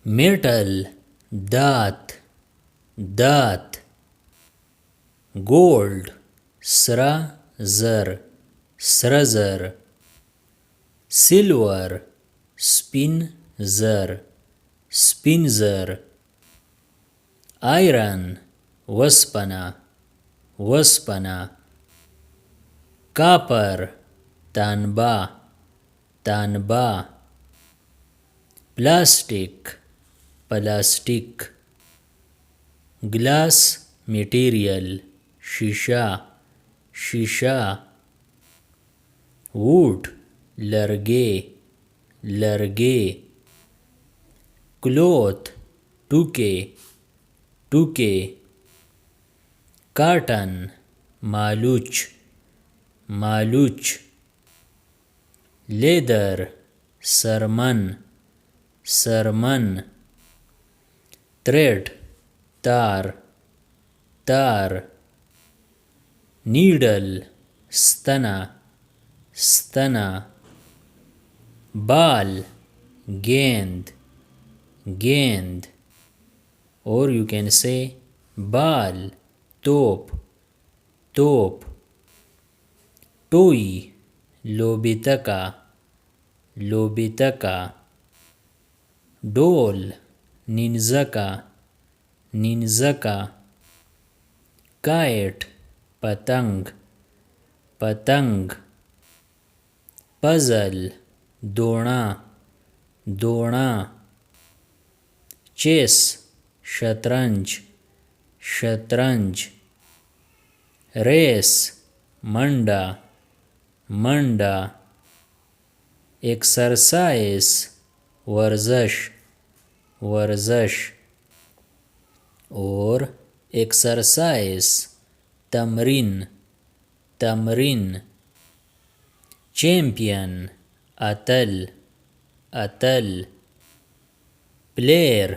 Metal दात दात। Gold स्राजर स्रजर। सिल्वर स्पिनजर स्पिनजर। आयरन वस्पना वस्पना। कापर तांबा तांबा। Plastic plastic. ग्लास मटेरियल शीशा शीशा। वुड लरगे लरगे। क्लॉथ टूके टूके। कार्टन मालूच मालूच। लेदर सरमन सरमन। थ्रेड तार तार। नीडल स्तना स्तना। बाल गेंद गेंद। और यू कैन से बाल तोप तोप। टोई लोबितका लोबितका। डोल निंजका निंजका। काइट पतंग पतंग। पजल दोणा दोणा। चेस शतरंज शतरंज। रेस मंडा मंडा। एक्सरसाइज वर्जश वर्जश। और एक्सरसाइज तमरीन तमरीन। चैम्पियन अतल अतल। प्लेयर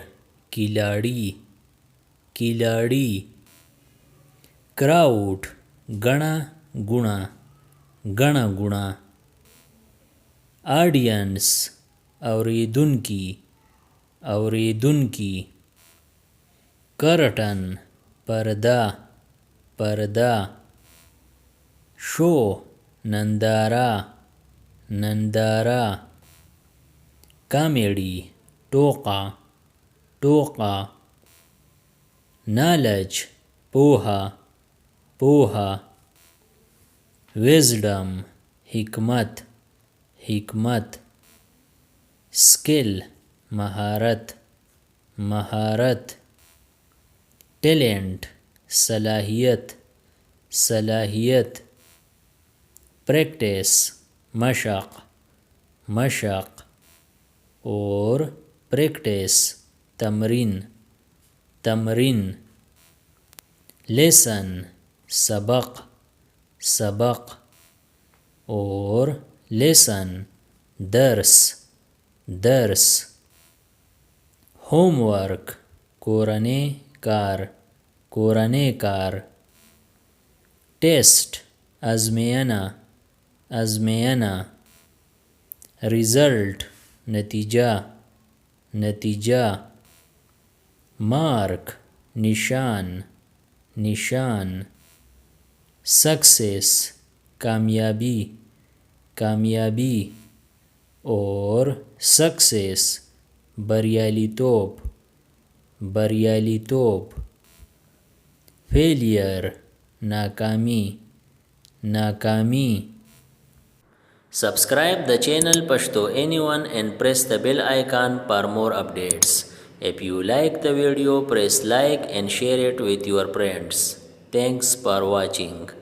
खिलाड़ी खिलाड़ी। क्राउड गणा गुणा गणा गुणा। ऑडियंस औरीदुनकी औरीदुनकी। कर्टन पर्दा पर्दा। शो नंदारा नंदारा। कॉमेडी टोका टोका। नॉलेज पोहा पोहा। विजडम हिकमत हिकमत। स्किल महारत महारत। टैलेंट सलाहियत सलाहियत। प्रैक्टिस मशक मशक। और प्रैक्टिस तमरीन तमरीन। लेसन सबक सबक। और लेसन दर्स दर्स। होमवर्क कोरने कार कोरने कार। टेस्ट आजमेयना आजमेयना। रिजल्ट नतीजा नतीजा। मार्क निशान निशान। सक्सेस कामयाबी कामयाबी। और सक्सेस बरियाली तोप बरियाली तोप। फेलियर नाकामी नाकामी। Subscribe the channel Pashto Anyone and press the bell icon for more updates. If you like the video, press like and share it with your friends. Thanks for watching.